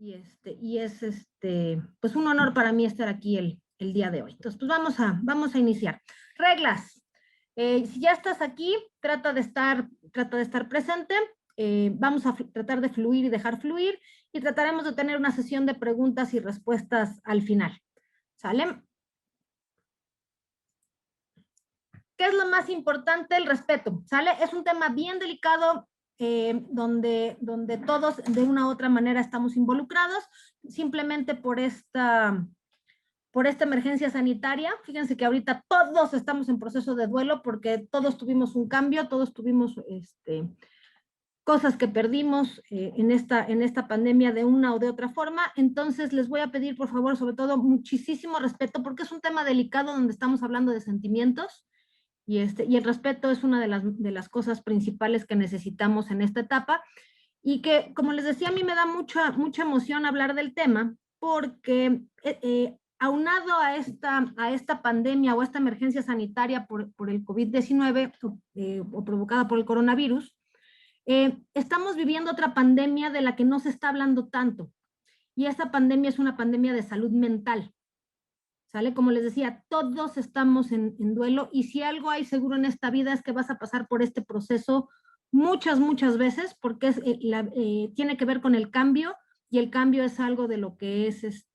y es pues un honor para mí estar aquí el día de hoy. Entonces, pues vamos a iniciar. Reglas. Si ya estás aquí, trata de estar presente. Vamos a tratar de fluir y dejar fluir, y trataremos de tener una sesión de preguntas y respuestas al final. ¿Sale? ¿Qué es lo más importante? El respeto, ¿sale? Es un tema bien delicado, donde todos de una u otra manera estamos involucrados, simplemente por esta emergencia sanitaria. Fíjense que ahorita todos estamos en proceso de duelo, porque todos tuvimos un cambio, todos tuvimos cosas que perdimos en esta pandemia de una o de otra forma. Entonces les voy a pedir, por favor, sobre todo, muchísimo respeto, porque es un tema delicado donde estamos hablando de sentimientos, y el respeto es una de las cosas principales que necesitamos en esta etapa, y que, como les decía, a mí me da mucha mucha emoción hablar del tema, porque aunado a esta pandemia o a esta emergencia sanitaria por el COVID-19, o provocada por el coronavirus, estamos viviendo otra pandemia de la que no se está hablando tanto, y esta pandemia es una pandemia de salud mental. ¿Sale? Como les decía, todos estamos en duelo, y si algo hay seguro en esta vida es que vas a pasar por este proceso muchas veces, porque tiene que ver con el cambio, y el cambio es algo de lo que es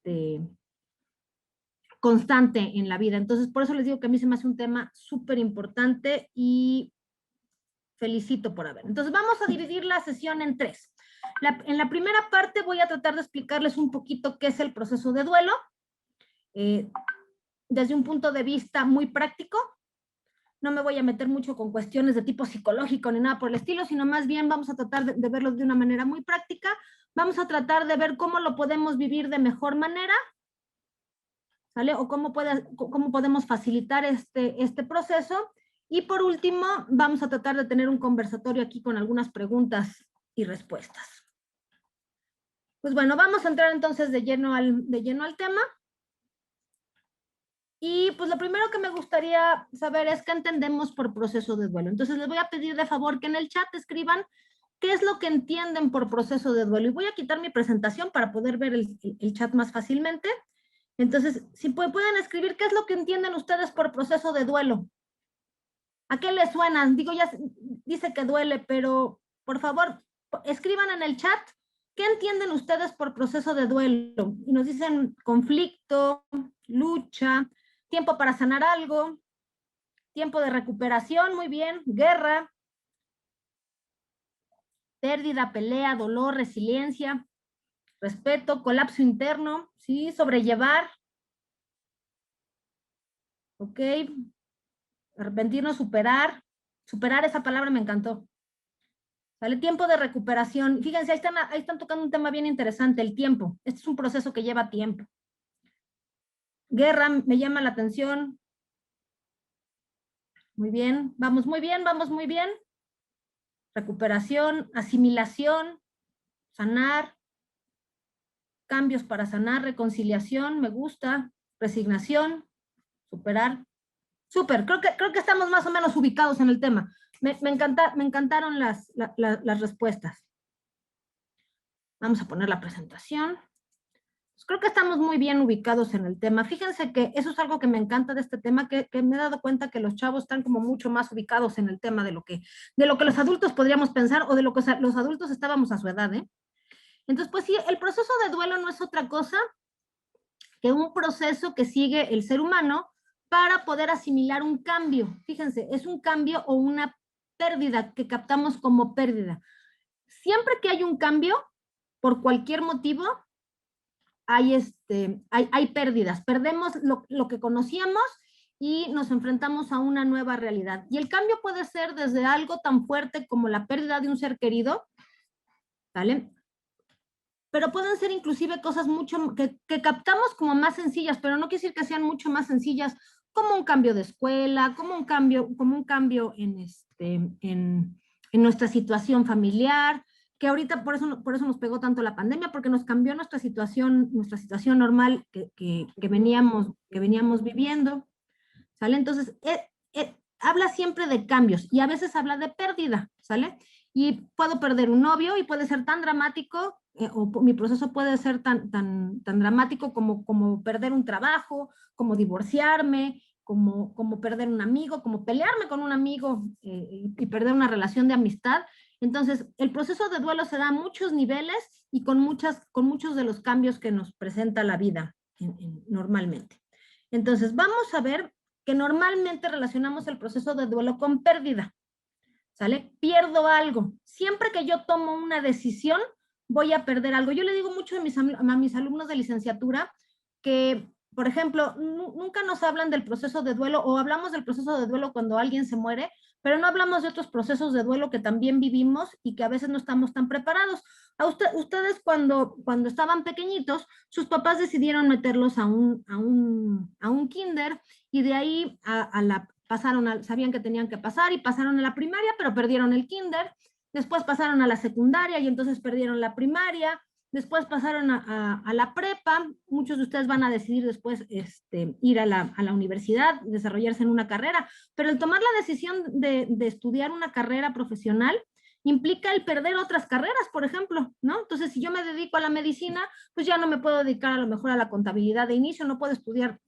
constante en la vida. Entonces, por eso les digo que a mí se me hace un tema súper importante, y felicito por haber. Entonces, vamos a dividir la sesión en tres. En la primera parte voy a tratar de explicarles un poquito qué es el proceso de duelo, desde un punto de vista muy práctico. No me voy a meter mucho con cuestiones de tipo psicológico ni nada por el estilo, sino más bien vamos a tratar de verlo de una manera muy práctica. Vamos a tratar de ver cómo lo podemos vivir de mejor manera, ¿sale? O cómo podemos facilitar este proceso. Y por último, vamos a tratar de tener un conversatorio aquí con algunas preguntas y respuestas. Pues bueno, vamos a entrar entonces de lleno al tema. Y pues lo primero que me gustaría saber es qué entendemos por proceso de duelo. Entonces les voy a pedir de favor que en el chat escriban qué es lo que entienden por proceso de duelo. Y voy a quitar mi presentación para poder ver el chat más fácilmente. Entonces, si pueden escribir qué es lo que entienden ustedes por proceso de duelo. ¿A qué les suena? Digo, ya dice que duele, pero por favor, escriban en el chat qué entienden ustedes por proceso de duelo. Y nos dicen conflicto, lucha, tiempo para sanar algo, tiempo de recuperación, muy bien, guerra, pérdida, pelea, dolor, resiliencia, respeto, colapso interno, ¿sí? Sobrellevar, ¿ok? Arrepentirnos, superar, esa palabra me encantó. ¿Sale? Tiempo de recuperación. Fíjense, ahí están tocando un tema bien interesante, el tiempo. Este es un proceso que lleva tiempo. Guerra, me llama la atención. Muy bien, vamos muy bien, vamos muy bien. Recuperación, asimilación, sanar, cambios para sanar, reconciliación, me gusta, resignación, superar. Súper, creo que estamos más o menos ubicados en el tema. Me encantaron las respuestas. Vamos a poner la presentación. Pues creo que estamos muy bien ubicados en el tema. Fíjense que eso es algo que me encanta de este tema, que me he dado cuenta que los chavos están como mucho más ubicados en el tema de lo que los adultos podríamos pensar, o de lo que los adultos estábamos a su edad, ¿eh? Entonces, pues sí, el proceso de duelo no es otra cosa que un proceso que sigue el ser humano para poder asimilar un cambio. Fíjense, es un cambio o una pérdida que captamos como pérdida. Siempre que hay un cambio, por cualquier motivo, hay pérdidas. Perdemos lo que conocíamos y nos enfrentamos a una nueva realidad. Y el cambio puede ser desde algo tan fuerte como la pérdida de un ser querido, ¿vale? Pero pueden ser inclusive cosas que captamos como más sencillas, pero no quiere decir que sean mucho más sencillas, como un cambio de escuela, como un cambio en nuestra situación familiar, que ahorita por eso nos pegó tanto la pandemia, porque nos cambió nuestra situación normal que veníamos viviendo, ¿sale? Entonces, habla siempre de cambios, y a veces habla de pérdida, ¿sale? Y puedo perder un novio, y puede ser tan dramático mi proceso puede ser tan dramático como perder un trabajo, como divorciarme, como perder un amigo, como pelearme con un amigo y perder una relación de amistad. Entonces, el proceso de duelo se da a muchos niveles y con muchos de los cambios que nos presenta la vida normalmente. Entonces, vamos a ver que normalmente relacionamos el proceso de duelo con pérdida, ¿sale? Pierdo algo. Siempre que yo tomo una decisión, voy a perder algo. Yo le digo mucho a mis alumnos de licenciatura que, por ejemplo, nunca nos hablan del proceso de duelo o hablamos del proceso de duelo cuando alguien se muere, pero no hablamos de otros procesos de duelo que también vivimos y que a veces no estamos tan preparados. Ustedes cuando estaban pequeñitos, sus papás decidieron meterlos a un kinder y de ahí sabían que tenían que pasar y pasaron a la primaria, pero perdieron el kinder. Después pasaron a la secundaria y entonces perdieron la primaria. Después pasaron a la prepa. Muchos de ustedes van a decidir después ir a la universidad, desarrollarse en una carrera. Pero el tomar la decisión de estudiar una carrera profesional implica el perder otras carreras, por ejemplo, ¿no? Entonces, si yo me dedico a la medicina, pues ya no me puedo dedicar a lo mejor a la contabilidad de inicio, no puedo estudiar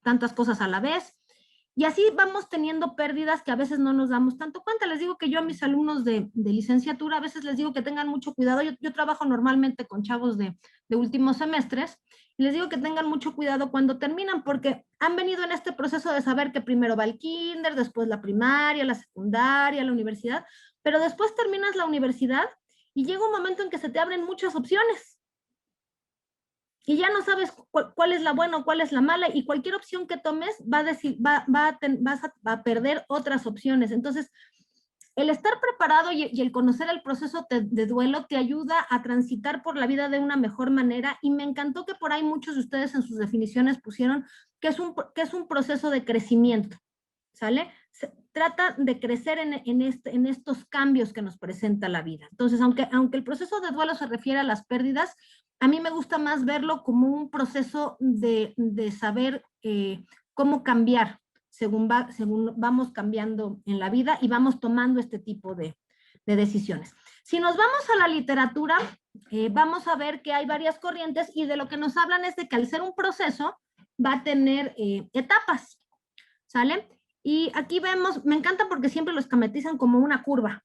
tantas cosas a la vez. Y así vamos teniendo pérdidas que a veces no nos damos tanto cuenta. Les digo que yo a mis alumnos de licenciatura a veces les digo que tengan mucho cuidado. Yo trabajo normalmente con chavos de últimos semestres y les digo que tengan mucho cuidado cuando terminan porque han venido en este proceso de saber que primero va el kinder, después la primaria, la secundaria, la universidad, pero después terminas la universidad y llega un momento en que se te abren muchas opciones. Y ya no sabes cuál es la buena o cuál es la mala, y cualquier opción que tomes vas a perder otras opciones. Entonces, el estar preparado y el conocer el proceso de duelo te ayuda a transitar por la vida de una mejor manera, y me encantó que por ahí muchos de ustedes en sus definiciones pusieron que es un proceso de crecimiento, ¿sale? Se trata de crecer en estos cambios que nos presenta la vida. Entonces, aunque el proceso de duelo se refiere a las pérdidas, a mí me gusta más verlo como un proceso de saber cómo cambiar según vamos cambiando en la vida y vamos tomando este tipo de decisiones. Si nos vamos a la literatura, vamos a ver que hay varias corrientes y de lo que nos hablan es de que al ser un proceso va a tener etapas, ¿sale? Y aquí vemos, me encanta porque siempre lo esquematizan como una curva,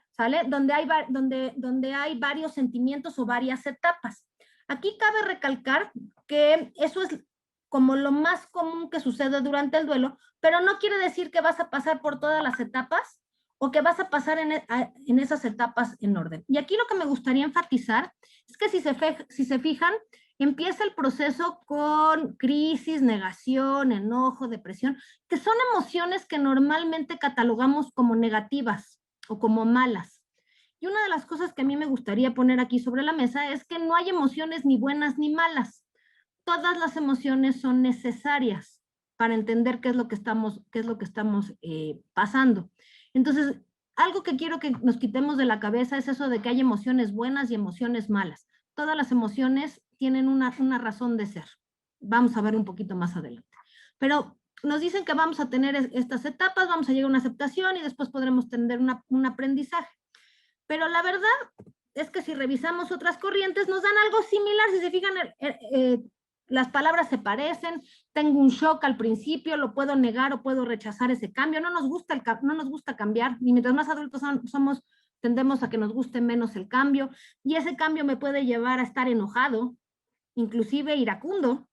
¿sale? Donde hay varios sentimientos o varias etapas. Aquí cabe recalcar que eso es como lo más común que sucede durante el duelo, pero no quiere decir que vas a pasar por todas las etapas o que vas a pasar en esas etapas en orden. Y aquí lo que me gustaría enfatizar es que si se fijan, empieza el proceso con crisis, negación, enojo, depresión, que son emociones que normalmente catalogamos como negativas o como malas. Y una de las cosas que a mí me gustaría poner aquí sobre la mesa es que no hay emociones ni buenas ni malas. Todas las emociones son necesarias para entender qué es lo que estamos pasando. Entonces, algo que quiero que nos quitemos de la cabeza es eso de que hay emociones buenas y emociones malas. Todas las emociones tienen una razón de ser. Vamos a ver un poquito más adelante. Pero nos dicen que vamos a tener estas etapas, vamos a llegar a una aceptación y después podremos tener un aprendizaje. Pero la verdad es que si revisamos otras corrientes nos dan algo similar. Si se fijan, las palabras se parecen, tengo un shock al principio, lo puedo negar o puedo rechazar ese cambio. No nos gusta cambiar, y mientras más adultos somos, tendemos a que nos guste menos el cambio, y ese cambio me puede llevar a estar enojado, inclusive iracundo,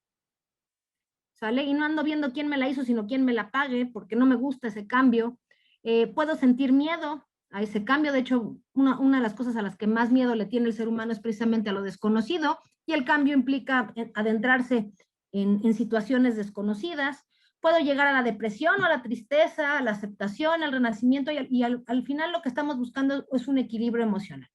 ¿sale? Y no ando viendo quién me la hizo, sino quién me la pague, porque no me gusta ese cambio. Puedo sentir miedo a ese cambio. De hecho, una de las cosas a las que más miedo le tiene el ser humano es precisamente a lo desconocido, y el cambio implica adentrarse en situaciones desconocidas. Puedo llegar a la depresión o a la tristeza, a la aceptación, al renacimiento, y al final lo que estamos buscando es un equilibrio emocional.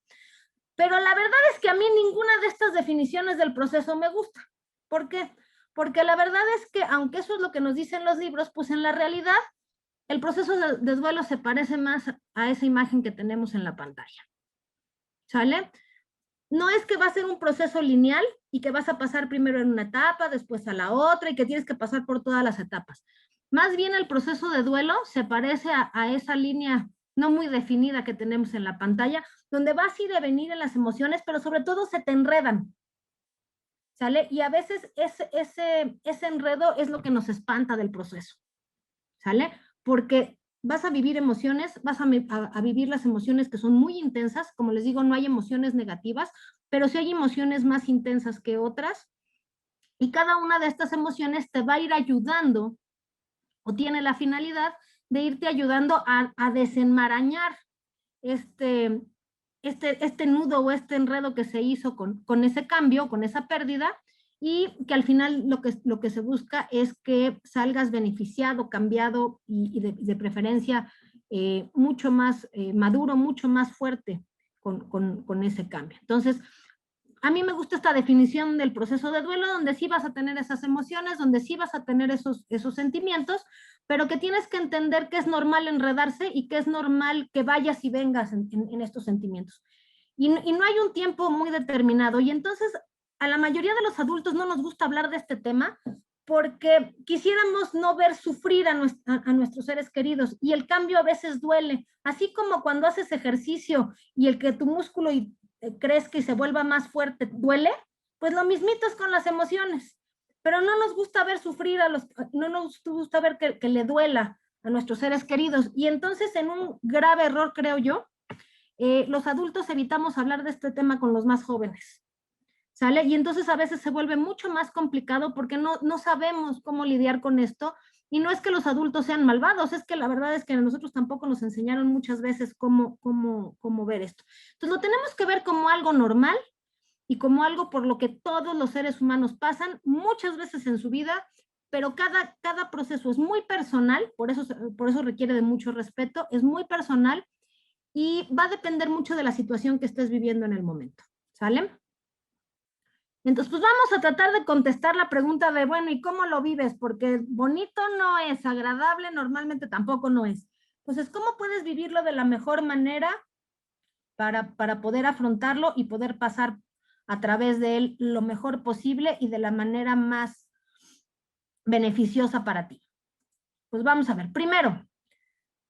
Pero la verdad es que a mí ninguna de estas definiciones del proceso me gusta. ¿Por qué? Porque la verdad es que, aunque eso es lo que nos dicen los libros, pues en la realidad el proceso de duelo se parece más a esa imagen que tenemos en la pantalla, ¿sale? No es que va a ser un proceso lineal y que vas a pasar primero en una etapa, después a la otra, y que tienes que pasar por todas las etapas. Más bien el proceso de duelo se parece a esa línea no muy definida que tenemos en la pantalla, donde vas a ir a venir en las emociones, pero sobre todo se te enredan, ¿sale? Y a veces ese enredo es lo que nos espanta del proceso, ¿sale? Porque vas a vivir emociones, vas a vivir las emociones que son muy intensas, como les digo, no hay emociones negativas, pero sí hay emociones más intensas que otras, y cada una de estas emociones te va a ir ayudando, o tiene la finalidad de irte ayudando a desenmarañar este nudo o este enredo que se hizo con ese cambio, con esa pérdida, y que al final lo que se busca es que salgas beneficiado, cambiado y de preferencia mucho más maduro, mucho más fuerte con ese cambio. Entonces, a mí me gusta esta definición del proceso de duelo, donde sí vas a tener esas emociones, donde sí vas a tener esos sentimientos, pero que tienes que entender que es normal enredarse y que es normal que vayas y vengas en estos sentimientos. Y no hay un tiempo muy determinado. Y entonces a la mayoría de los adultos no nos gusta hablar de este tema porque quisiéramos no ver sufrir a nuestros seres queridos, y el cambio a veces duele, así como cuando haces ejercicio y el que tu músculo crezca y se vuelva más fuerte duele, pues lo mismito es con las emociones, pero no nos gusta ver sufrir no nos gusta ver que le duela a nuestros seres queridos, y entonces en un grave error, creo yo, los adultos evitamos hablar de este tema con los más jóvenes, ¿sale? Y entonces a veces se vuelve mucho más complicado porque no sabemos cómo lidiar con esto, y no es que los adultos sean malvados, es que la verdad es que a nosotros tampoco nos enseñaron muchas veces cómo ver esto. Entonces lo tenemos que ver como algo normal y como algo por lo que todos los seres humanos pasan muchas veces en su vida, pero cada proceso es muy personal, por eso requiere de mucho respeto, es muy personal y va a depender mucho de la situación que estés viviendo en el momento, ¿sale? Entonces, pues vamos a tratar de contestar la pregunta de, bueno, ¿y cómo lo vives? Porque bonito no es, agradable normalmente tampoco no es. Entonces, ¿cómo puedes vivirlo de la mejor manera para poder afrontarlo y poder pasar a través de él lo mejor posible y de la manera más beneficiosa para ti? Pues vamos a ver. Primero,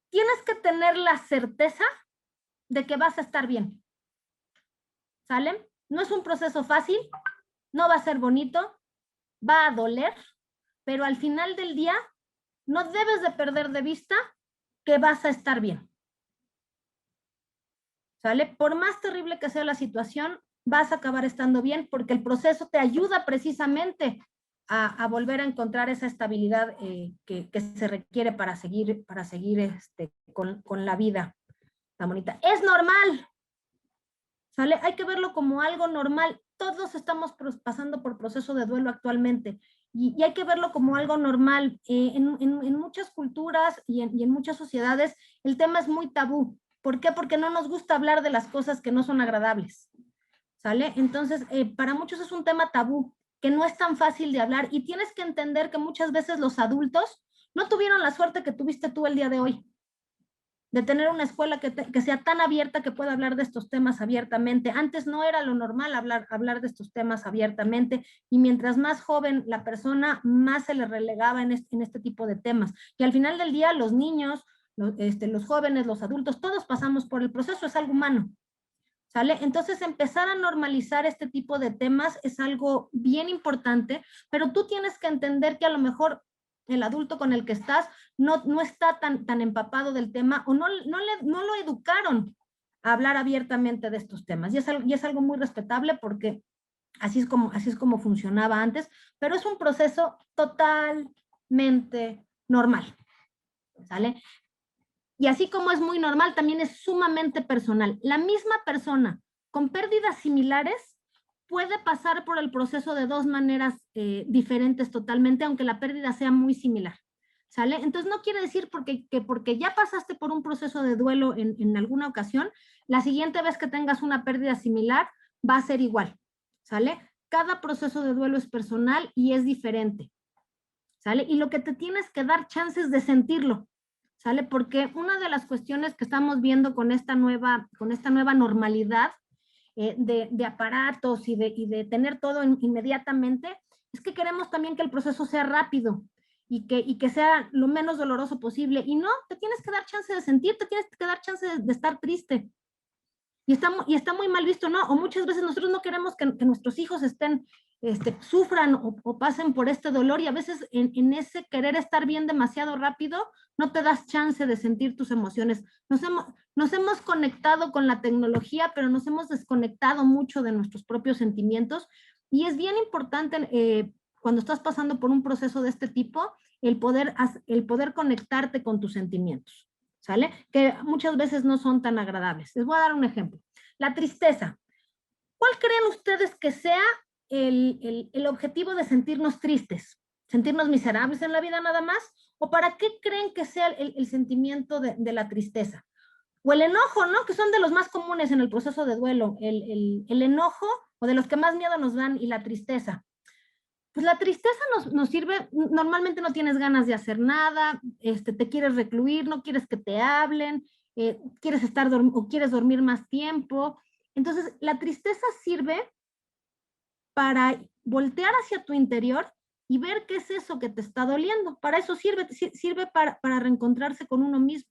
tienes que tener la certeza de que vas a estar bien. ¿Sale? No es un proceso fácil, no va a ser bonito, va a doler, pero al final del día no debes de perder de vista que vas a estar bien. ¿Sale? Por más terrible que sea la situación, vas a acabar estando bien porque el proceso te ayuda precisamente a volver a encontrar esa estabilidad que se requiere para seguir con la vida tan bonita. Es normal, ¿sale? Hay que verlo como algo normal. Todos estamos pasando por proceso de duelo actualmente y hay que verlo como algo normal. En muchas culturas y en muchas sociedades el tema es muy tabú. ¿Por qué? Porque no nos gusta hablar de las cosas que no son agradables, ¿sale? Entonces, para muchos es un tema tabú, que no es tan fácil de hablar, y tienes que entender que muchas veces los adultos no tuvieron la suerte que tuviste tú el día de hoy, de tener una escuela que sea tan abierta que pueda hablar de estos temas abiertamente. Antes no era lo normal hablar de estos temas abiertamente, y mientras más joven la persona, más se le relegaba en este tipo de temas. Y al final del día, los niños, los jóvenes, los adultos, todos pasamos por el proceso, es algo humano. ¿Sale? Entonces empezar a normalizar este tipo de temas es algo bien importante, pero tú tienes que entender que a lo mejor el adulto con el que estás no está tan empapado del tema, o no lo educaron a hablar abiertamente de estos temas. Y es algo muy respetable porque así es como funcionaba antes, pero es un proceso totalmente normal. ¿Sale? Y así como es muy normal, también es sumamente personal. La misma persona con pérdidas similares puede pasar por el proceso de dos maneras diferentes totalmente, aunque la pérdida sea muy similar. ¿Sale? Entonces no quiere decir que porque ya pasaste por un proceso de duelo en alguna ocasión, la siguiente vez que tengas una pérdida similar va a ser igual. ¿Sale? Cada proceso de duelo es personal y es diferente. ¿Sale? Y lo que te tienes que dar chances de sentirlo. ¿Sale? Porque una de las cuestiones que estamos viendo con esta nueva normalidad de aparatos y de tener todo inmediatamente, es que queremos también que el proceso sea rápido. y que sea lo menos doloroso posible. Y no, te tienes que dar chance de sentir, te tienes que dar chance de estar triste. Y está muy mal visto, ¿no? O muchas veces nosotros no queremos que nuestros hijos sufran o pasen por este dolor, y a veces en ese querer estar bien demasiado rápido, no te das chance de sentir tus emociones. Nos hemos conectado con la tecnología, pero nos hemos desconectado mucho de nuestros propios sentimientos, y es bien importante cuando estás pasando por un proceso de este tipo, el poder conectarte con tus sentimientos. ¿Sale? Que muchas veces no son tan agradables. Les voy a dar un ejemplo. La tristeza. ¿Cuál creen ustedes que sea el objetivo de sentirnos tristes? ¿Sentirnos miserables en la vida nada más? ¿O para qué creen que sea el sentimiento de la tristeza? O el enojo, ¿no? Que son de los más comunes en el proceso de duelo. El enojo, o de los que más miedo nos dan, y la tristeza. Pues la tristeza nos sirve, normalmente no tienes ganas de hacer nada, te quieres recluir, no quieres que te hablen, quieres o quieres dormir más tiempo. Entonces, la tristeza sirve para voltear hacia tu interior y ver qué es eso que te está doliendo. Para eso sirve para reencontrarse con uno mismo.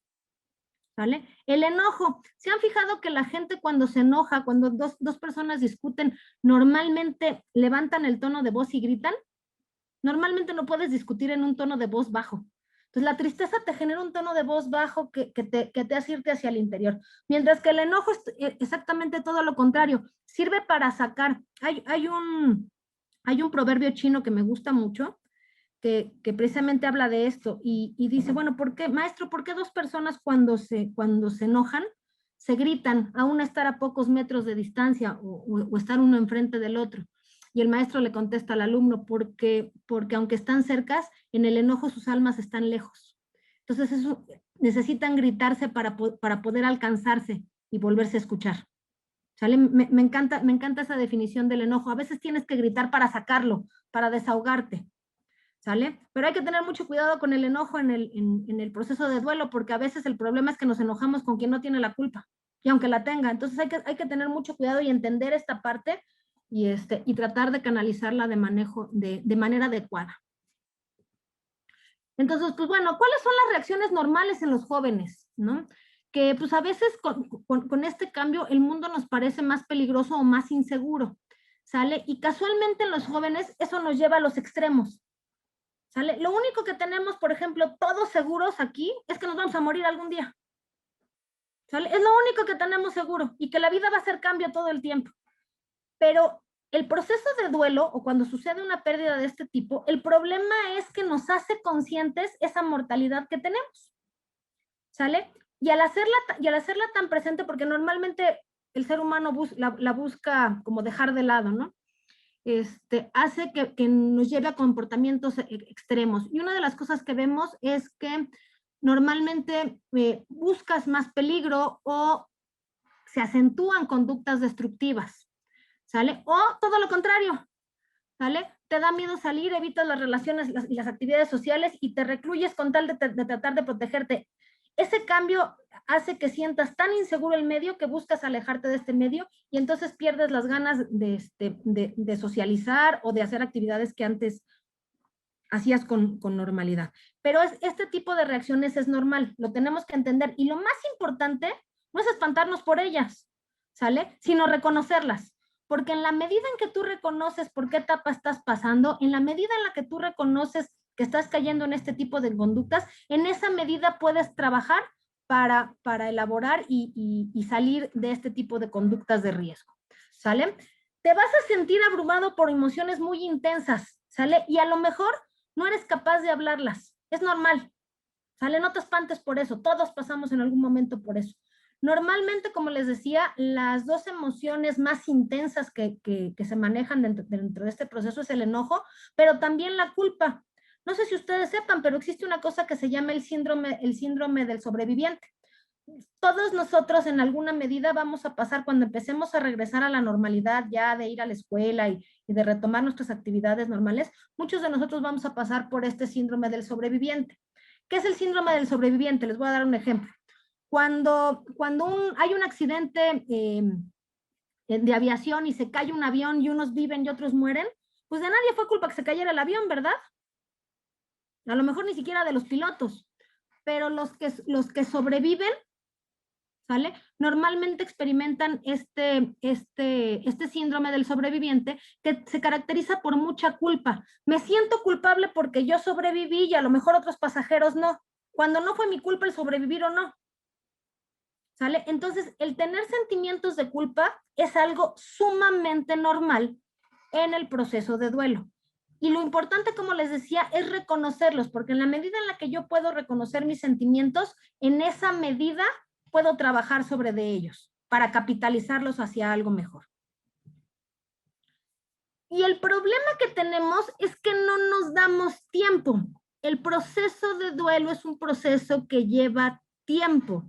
¿Vale? El enojo. ¿Se han fijado que la gente cuando se enoja, cuando dos personas discuten, normalmente levantan el tono de voz y gritan? Normalmente no puedes discutir en un tono de voz bajo. Entonces la tristeza te genera un tono de voz bajo que te hace irte hacia el interior. Mientras que el enojo es exactamente todo lo contrario. Sirve para sacar. Hay un proverbio chino que me gusta mucho, que precisamente habla de esto y dice, bueno, ¿por qué, maestro, por qué dos personas cuando se enojan se gritan, aún estar a pocos metros de distancia o estar uno enfrente del otro? Y el maestro le contesta al alumno, porque aunque están cercas, en el enojo sus almas están lejos. Entonces necesitan gritarse para poder alcanzarse y volverse a escuchar. ¿Sale? Me encanta esa definición del enojo. A veces tienes que gritar para sacarlo, para desahogarte. ¿Sale? Pero hay que tener mucho cuidado con el enojo en el proceso de duelo, porque a veces el problema es que nos enojamos con quien no tiene la culpa, y aunque la tenga. Entonces hay que tener mucho cuidado y entender esta parte y tratar de canalizarla de manera adecuada. Entonces, pues bueno, ¿cuáles son las reacciones normales en los jóvenes? ¿No? Que pues a veces con este cambio el mundo nos parece más peligroso o más inseguro, ¿sale? Y casualmente en los jóvenes eso nos lleva a los extremos. ¿Sale? Lo único que tenemos, por ejemplo, todos seguros aquí, es que nos vamos a morir algún día. ¿Sale? Es lo único que tenemos seguro, y que la vida va a hacer cambio todo el tiempo. Pero el proceso de duelo, o cuando sucede una pérdida de este tipo, el problema es que nos hace conscientes esa mortalidad que tenemos. ¿Sale? Y al hacerla tan presente, porque normalmente el ser humano la busca como dejar de lado, ¿no? Hace que nos lleve a comportamientos extremos. Y una de las cosas que vemos es que normalmente buscas más peligro o se acentúan conductas destructivas, ¿sale? O todo lo contrario, ¿sale? Te da miedo salir, evitas las relaciones y las actividades sociales y te recluyes con tal de tratar de protegerte. Ese cambio hace que sientas tan inseguro el medio que buscas alejarte de este medio, y entonces pierdes las ganas de socializar o de hacer actividades que antes hacías con normalidad. Pero este tipo de reacciones es normal, lo tenemos que entender, y lo más importante no es espantarnos por ellas, ¿sale? Sino reconocerlas. Porque en la medida en que tú reconoces por qué etapa estás pasando, en la medida en la que tú reconoces que estás cayendo en este tipo de conductas, en esa medida puedes trabajar para elaborar y salir de este tipo de conductas de riesgo, ¿sale? Te vas a sentir abrumado por emociones muy intensas, ¿sale? Y a lo mejor no eres capaz de hablarlas, es normal, ¿sale? No te espantes por eso, todos pasamos en algún momento por eso. Normalmente, como les decía, las dos emociones más intensas que se manejan dentro de este proceso es el enojo, pero también la culpa. No sé si ustedes sepan, pero existe una cosa que se llama el síndrome del sobreviviente. Todos nosotros en alguna medida vamos a pasar, cuando empecemos a regresar a la normalidad, ya de ir a la escuela y de retomar nuestras actividades normales, muchos de nosotros vamos a pasar por este síndrome del sobreviviente. ¿Qué es el síndrome del sobreviviente? Les voy a dar un ejemplo. Cuando hay un accidente de aviación y se cae un avión y unos viven y otros mueren, pues de nadie fue culpa que se cayera el avión, ¿verdad? A lo mejor ni siquiera de los pilotos, pero los que sobreviven, ¿sale? Normalmente experimentan este síndrome del sobreviviente que se caracteriza por mucha culpa. Me siento culpable porque yo sobreviví y a lo mejor otros pasajeros no, cuando no fue mi culpa el sobrevivir o no. ¿Sale? Entonces, el tener sentimientos de culpa es algo sumamente normal en el proceso de duelo. Y lo importante, como les decía, es reconocerlos, porque en la medida en la que yo puedo reconocer mis sentimientos, en esa medida puedo trabajar sobre de ellos para capitalizarlos hacia algo mejor. Y el problema que tenemos es que no nos damos tiempo. El proceso de duelo es un proceso que lleva tiempo.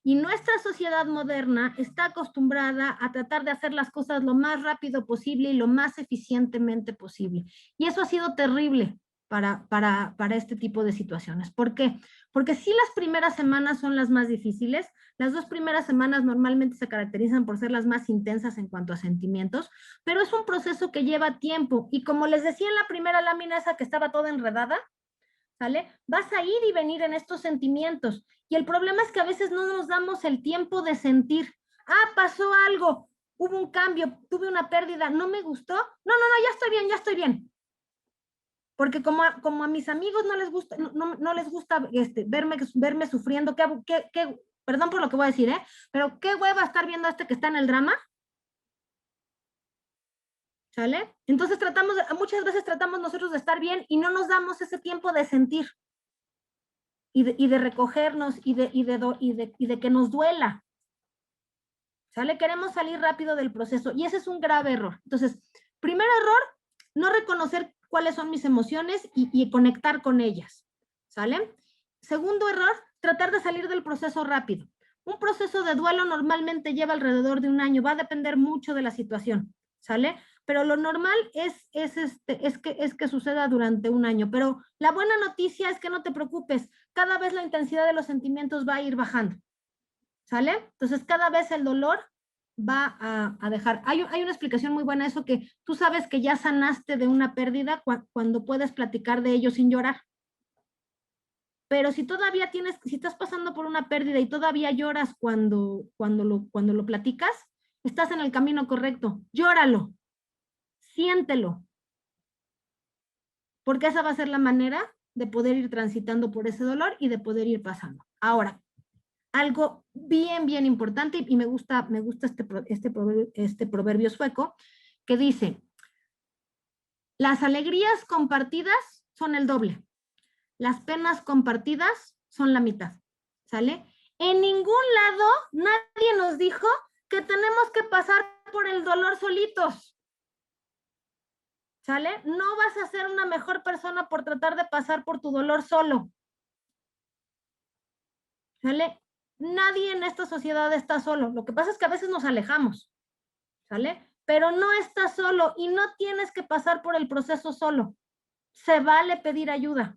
Y nuestra sociedad moderna está acostumbrada a tratar de hacer las cosas lo más rápido posible y lo más eficientemente posible. Y eso ha sido terrible para este tipo de situaciones. ¿Por qué? Porque si las primeras semanas son las más difíciles, las 2 primeras semanas normalmente se caracterizan por ser las más intensas en cuanto a sentimientos, pero es un proceso que lleva tiempo. Y como les decía en la primera lámina esa que estaba toda enredada, ¿sale? Vas a ir y venir en estos sentimientos. Y el problema es que a veces no nos damos el tiempo de sentir. Ah, pasó algo, hubo un cambio, tuve una pérdida, no me gustó. No, ya estoy bien, ya estoy bien. Porque como a mis amigos no les gusta, no les gusta verme sufriendo, perdón por lo que voy a decir, pero qué hueva estar viendo a este que está en el drama. ¿Sale? Entonces muchas veces tratamos nosotros de estar bien y no nos damos ese tiempo de sentir y de recogernos y de que nos duela. ¿Sale? Queremos salir rápido del proceso y ese es un grave error. Entonces, primer error, no reconocer cuáles son mis emociones y conectar con ellas. ¿Sale? Segundo error, tratar de salir del proceso rápido. Un proceso de duelo normalmente lleva alrededor de un año, va a depender mucho de la situación. ¿Sale? Pero lo normal es que suceda durante un año. Pero la buena noticia es que no te preocupes, cada vez la intensidad de los sentimientos va a ir bajando. ¿Sale? Entonces cada vez el dolor va a dejar. Hay una explicación muy buena, eso que tú sabes que ya sanaste de una pérdida cuando puedes platicar de ello sin llorar. Pero si todavía si estás pasando por una pérdida y todavía lloras cuando lo platicas, estás en el camino correcto. Llóralo, siéntelo, porque esa va a ser la manera de poder ir transitando por ese dolor y de poder ir pasando. Ahora, algo bien importante, y me gusta este proverbio sueco, que dice, las alegrías compartidas son el doble, las penas compartidas son la mitad, ¿sale? En ningún lado nadie nos dijo que tenemos que pasar por el dolor solitos, ¿sale? No vas a ser una mejor persona por tratar de pasar por tu dolor solo, ¿sale? Nadie en esta sociedad está solo. Lo que pasa es que a veces nos alejamos, ¿sale? Pero no estás solo y no tienes que pasar por el proceso solo. Se vale pedir ayuda.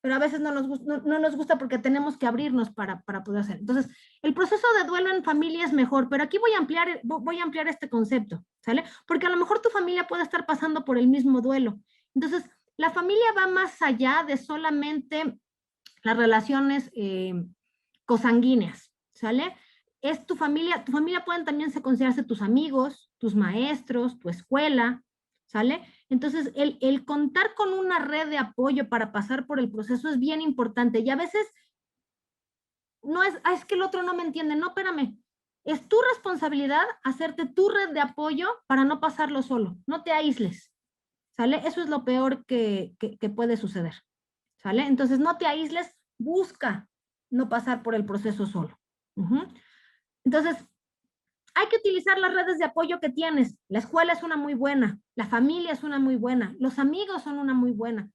Pero a veces no nos gusta porque tenemos que abrirnos para poder hacer. Entonces, el proceso de duelo en familia es mejor, pero aquí voy a ampliar este concepto, ¿sale? Porque a lo mejor tu familia puede estar pasando por el mismo duelo. Entonces, la familia va más allá de solamente las relaciones cosanguíneas, ¿sale? Es tu familia pueden también considerarse tus amigos, tus maestros, tu escuela, ¿sale? Entonces, el contar con una red de apoyo para pasar por el proceso es bien importante y a veces no es que el otro no me entiende, no, espérame, es tu responsabilidad hacerte tu red de apoyo para no pasarlo solo, no te aísles, ¿sale? Eso es lo peor que puede suceder, ¿sale? Entonces, no te aísles, busca no pasar por el proceso solo. Entonces, hay que utilizar las redes de apoyo que tienes. La escuela es una muy buena, la familia es una muy buena, los amigos son una muy buena.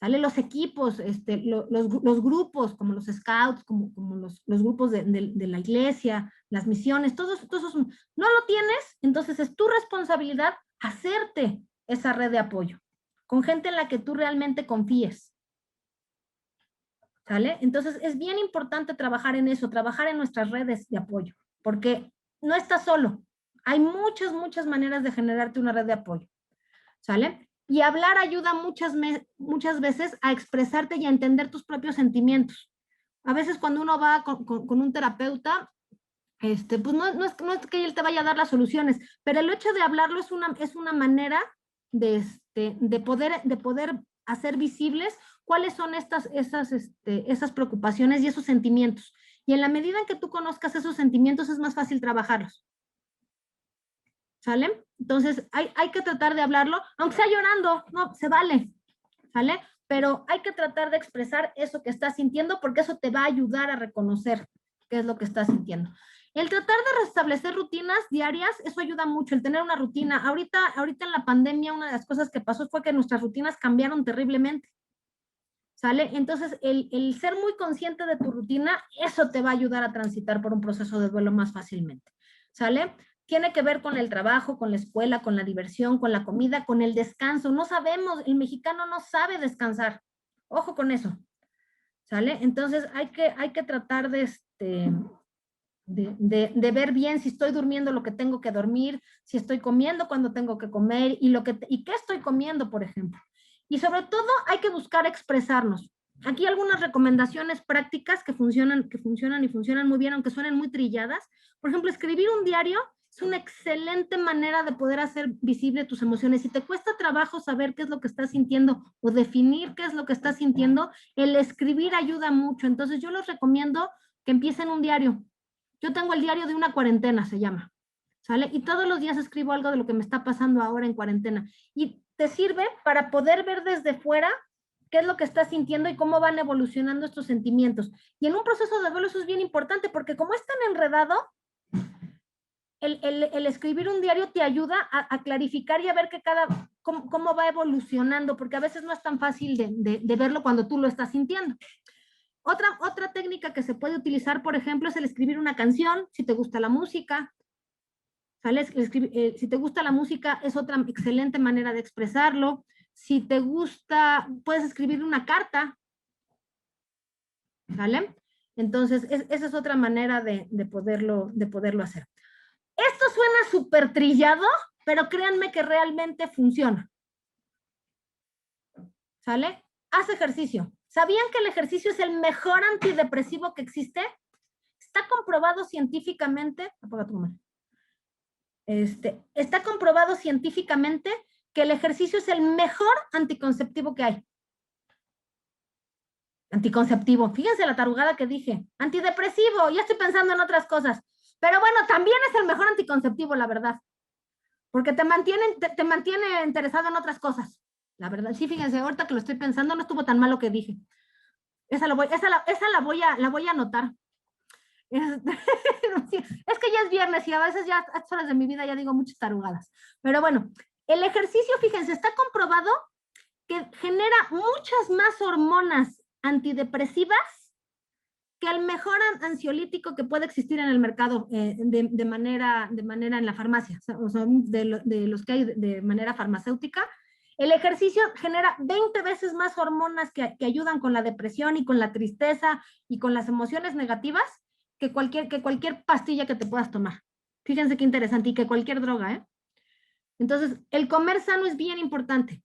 ¿Sale? Los equipos, los grupos, como los scouts, como los grupos de la iglesia, las misiones, todos esos, no lo tienes, entonces es tu responsabilidad hacerte esa red de apoyo, con gente en la que tú realmente confíes. ¿Sale? Entonces es bien importante trabajar en eso, trabajar en nuestras redes de apoyo, porque no estás solo. Hay muchas maneras de generarte una red de apoyo. ¿Sale? Y hablar ayuda muchas veces a expresarte y a entender tus propios sentimientos. A veces cuando uno va con un terapeuta, pues no es que él te vaya a dar las soluciones, pero el hecho de hablarlo es una manera de poder hacer visibles cuáles son esas preocupaciones y esos sentimientos. Y en la medida en que tú conozcas esos sentimientos es más fácil trabajarlos. ¿Sale? Entonces hay que tratar de hablarlo, aunque sea llorando, no, se vale. ¿Sale? Pero hay que tratar de expresar eso que estás sintiendo porque eso te va a ayudar a reconocer qué es lo que estás sintiendo. El tratar de restablecer rutinas diarias, eso ayuda mucho, el tener una rutina. Ahorita en la pandemia, una de las cosas que pasó fue que nuestras rutinas cambiaron terriblemente. ¿Sale? Entonces, el ser muy consciente de tu rutina, eso te va a ayudar a transitar por un proceso de duelo más fácilmente. ¿Sale? Tiene que ver con el trabajo, con la escuela, con la diversión, con la comida, con el descanso. No sabemos, el mexicano no sabe descansar. Ojo con eso. ¿Sale? Entonces, hay que tratar de ver bien si estoy durmiendo lo que tengo que dormir, si estoy comiendo cuando tengo que comer y qué estoy comiendo, por ejemplo. Y sobre todo hay que buscar expresarnos. Aquí algunas recomendaciones prácticas que funcionan y funcionan muy bien, aunque suenen muy trilladas. Por ejemplo, escribir un diario es una excelente manera de poder hacer visible tus emociones. Si te cuesta trabajo saber qué es lo que estás sintiendo o definir qué es lo que estás sintiendo, el escribir ayuda mucho. Entonces yo les recomiendo que empiecen un diario. Yo tengo el diario de una cuarentena, se llama. ¿Sale? Y todos los días escribo algo de lo que me está pasando ahora en cuarentena. Y te sirve para poder ver desde fuera qué es lo que estás sintiendo y cómo van evolucionando estos sentimientos. Y en un proceso de duelo eso es bien importante porque como es tan enredado, el escribir un diario te ayuda a clarificar y a ver que cómo va evolucionando, porque a veces no es tan fácil de verlo cuando tú lo estás sintiendo. Otra técnica que se puede utilizar, por ejemplo, es el escribir una canción, si te gusta la música. ¿Sale? Si te gusta la música, es otra excelente manera de expresarlo. Si te gusta, puedes escribir una carta. ¿Sale? Entonces, esa es otra manera de poderlo hacer. Esto suena súper trillado, pero créanme que realmente funciona. ¿Sale? Haz ejercicio. ¿Sabían que el ejercicio es el mejor antidepresivo que existe? Está comprobado científicamente. Apaga tu cámara. Está comprobado científicamente que el ejercicio es el mejor anticonceptivo que hay. Anticonceptivo, fíjense la tarugada que dije. Antidepresivo, ya estoy pensando en otras cosas. Pero bueno, también es el mejor anticonceptivo, la verdad. Porque te mantiene interesado en otras cosas. La verdad, sí, fíjense, ahorita que lo estoy pensando, no estuvo tan mal lo que dije. Esa la voy a anotar. Es que ya es viernes y a veces ya a estas horas de mi vida ya digo muchas tarugadas. Pero bueno, el ejercicio, fíjense, está comprobado que genera muchas más hormonas antidepresivas que el mejor ansiolítico que puede existir en el mercado de manera en la farmacia, o sea, de los que hay de manera farmacéutica. El ejercicio genera 20 veces más hormonas que ayudan con la depresión y con la tristeza y con las emociones negativas que cualquier pastilla que te puedas tomar. Fíjense qué interesante, y que cualquier droga, ¿eh? Entonces, el comer sano es bien importante,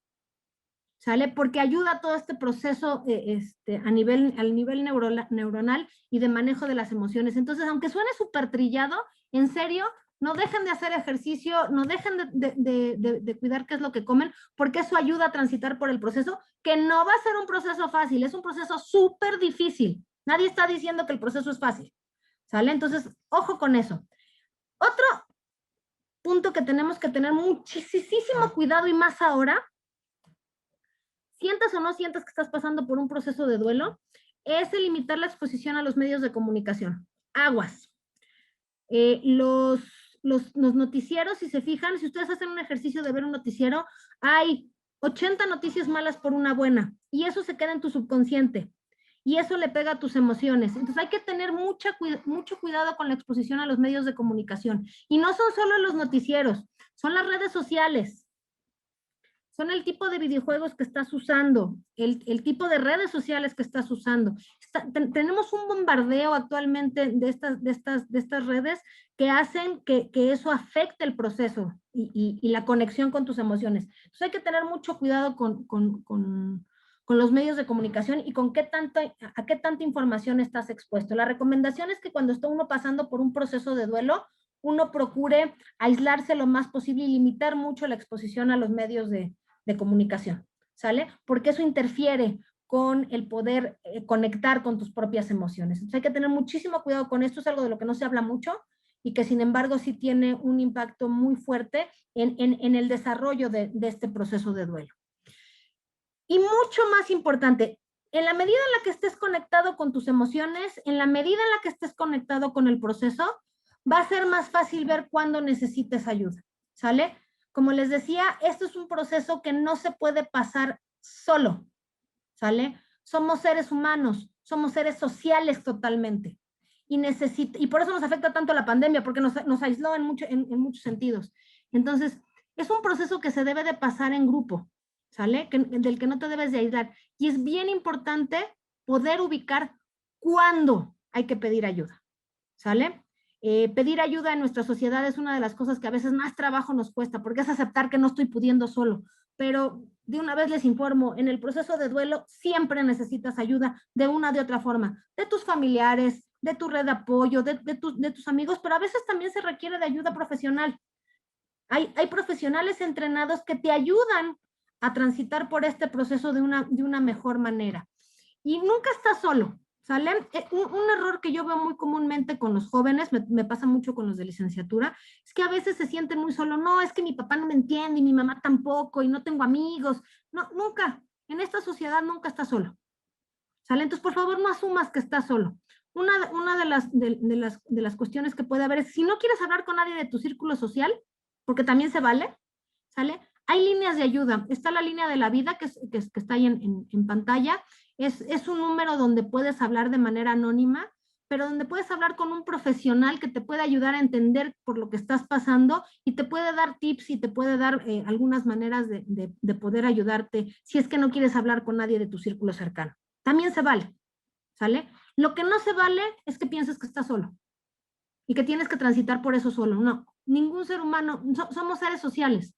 ¿sale? Porque ayuda a todo este proceso al nivel neuronal y de manejo de las emociones. Entonces, aunque suene súper trillado, en serio, no dejen de hacer ejercicio, no dejen de cuidar qué es lo que comen, porque eso ayuda a transitar por el proceso, que no va a ser un proceso fácil, es un proceso súper difícil. Nadie está diciendo que el proceso es fácil, ¿sale? Entonces, ojo con eso. Otro punto que tenemos que tener muchísimo cuidado, y más ahora, sientas o no sientas que estás pasando por un proceso de duelo, es el limitar la exposición a los medios de comunicación. Aguas. Los noticieros, si se fijan, si ustedes hacen un ejercicio de ver un noticiero, hay 80 noticias malas por una buena, y eso se queda en tu subconsciente, y eso le pega a tus emociones. Entonces hay que tener mucho cuidado con la exposición a los medios de comunicación. Y no son solo los noticieros, son las redes sociales. son el tipo de videojuegos que estás usando, el tipo de redes sociales que estás usando. Tenemos un bombardeo actualmente de estas redes que hacen que eso afecte el proceso y la conexión con tus emociones. Entonces hay que tener mucho cuidado con los medios de comunicación y con a qué tanta información estás expuesto. La recomendación es que cuando está uno pasando por un proceso de duelo, uno procure aislarse lo más posible y limitar mucho la exposición a los medios de comunicación, ¿sale? Porque eso interfiere con el poder conectar con tus propias emociones. Entonces hay que tener muchísimo cuidado con esto, es algo de lo que no se habla mucho y que sin embargo sí tiene un impacto muy fuerte en el desarrollo de este proceso de duelo. Y mucho más importante, en la medida en la que estés conectado con tus emociones, en la medida en la que estés conectado con el proceso, va a ser más fácil ver cuándo necesites ayuda, ¿sale? Como les decía, esto es un proceso que no se puede pasar solo, ¿sale? Somos seres humanos, somos seres sociales totalmente. Y por eso nos afecta tanto la pandemia, porque nos aisló en muchos sentidos. Entonces, es un proceso que se debe de pasar en grupo, ¿sale? Del que no te debes de aislar. Y es bien importante poder ubicar cuándo hay que pedir ayuda, ¿sale? Pedir ayuda en nuestra sociedad es una de las cosas que a veces más trabajo nos cuesta, porque es aceptar que no estoy pudiendo solo. Pero de una vez les informo, en el proceso de duelo siempre necesitas ayuda de una de otra forma, de tus familiares, de tu red de apoyo, de tus amigos, pero a veces también se requiere de ayuda profesional. Hay profesionales entrenados que te ayudan a transitar por este proceso de una mejor manera. Y nunca estás solo, ¿sale? Un error que yo veo muy comúnmente con los jóvenes, me pasa mucho con los de licenciatura, es que a veces se sienten muy solos. No, es que mi papá no me entiende y mi mamá tampoco y no tengo amigos. No, nunca. En esta sociedad nunca estás solo, ¿sale? Entonces, por favor, no asumas que estás solo. Una de las cuestiones que puede haber es, si no quieres hablar con nadie de tu círculo social, porque también se vale, ¿sale? Hay líneas de ayuda. Está la línea de la vida que está ahí en pantalla. Es un número donde puedes hablar de manera anónima, pero donde puedes hablar con un profesional que te puede ayudar a entender por lo que estás pasando y te puede dar tips y te puede dar algunas maneras de poder ayudarte si es que no quieres hablar con nadie de tu círculo cercano. También se vale, ¿sale? Lo que no se vale es que pienses que estás solo y que tienes que transitar por eso solo. No, ningún ser humano, somos seres sociales,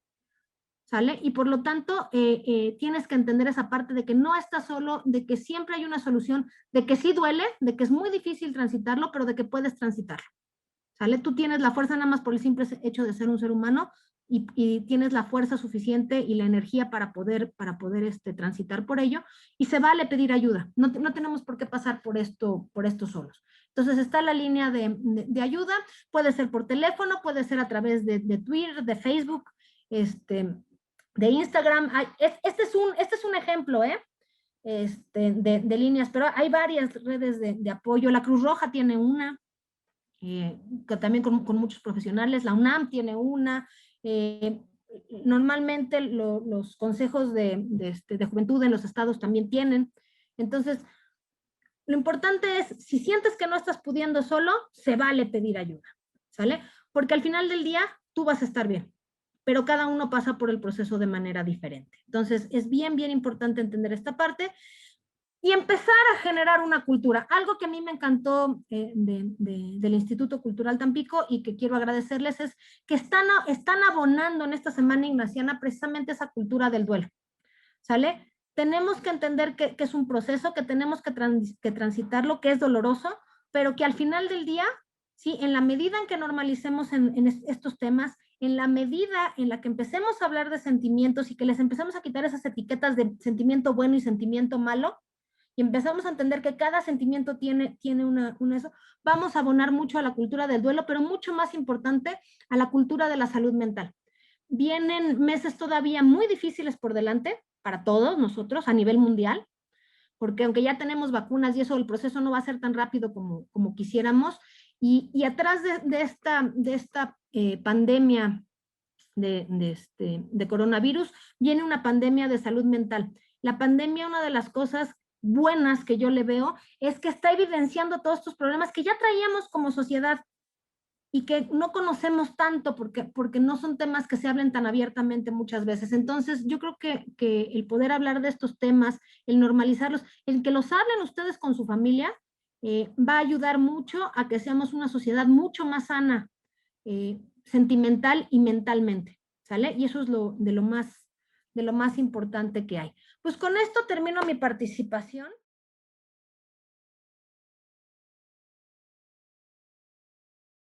¿sale? Y por lo tanto, tienes que entender esa parte de que no estás solo, de que siempre hay una solución, de que sí duele, de que es muy difícil transitarlo, pero de que puedes transitarlo, ¿sale? Tú tienes la fuerza nada más por el simple hecho de ser un ser humano y tienes la fuerza suficiente y la energía para poder transitar por ello, y se vale pedir ayuda. No tenemos por qué pasar por esto solos. Entonces está la línea de ayuda, puede ser por teléfono, puede ser a través de Twitter, de Facebook, de Instagram. Este es un ejemplo, de líneas, pero hay varias redes de apoyo. La Cruz Roja tiene una, que también con muchos profesionales, la UNAM tiene una, normalmente los consejos de juventud en los estados también tienen. Entonces, lo importante es, si sientes que no estás pudiendo solo, se vale pedir ayuda, ¿sale? Porque al final del día, tú vas a estar bien, pero cada uno pasa por el proceso de manera diferente. Entonces, es bien importante entender esta parte y empezar a generar una cultura. Algo que a mí me encantó del Instituto Cultural Tampico y que quiero agradecerles es que están abonando en esta Semana Ignaciana precisamente esa cultura del duelo, ¿sale? Tenemos que entender que es un proceso, que tenemos que transitarlo, que es doloroso, pero que al final del día, ¿sí? En la medida en que normalicemos en estos temas, en la medida en la que empecemos a hablar de sentimientos y que les empecemos a quitar esas etiquetas de sentimiento bueno y sentimiento malo, y empezamos a entender que cada sentimiento tiene eso, vamos a abonar mucho a la cultura del duelo, pero mucho más importante, a la cultura de la salud mental. Vienen meses todavía muy difíciles por delante para todos nosotros a nivel mundial, porque aunque ya tenemos vacunas y eso, el proceso no va a ser tan rápido como quisiéramos, y atrás de esta pandemia de coronavirus, viene una pandemia de salud mental. La pandemia, una de las cosas buenas que yo le veo, es que está evidenciando todos estos problemas que ya traíamos como sociedad y que no conocemos tanto porque no son temas que se hablen tan abiertamente muchas veces. Entonces, yo creo que el poder hablar de estos temas, el normalizarlos, el que los hablen ustedes con su familia, va a ayudar mucho a que seamos una sociedad mucho más sana, sentimental y mentalmente, ¿sale? Y eso es de lo más importante que hay. Pues con esto termino mi participación.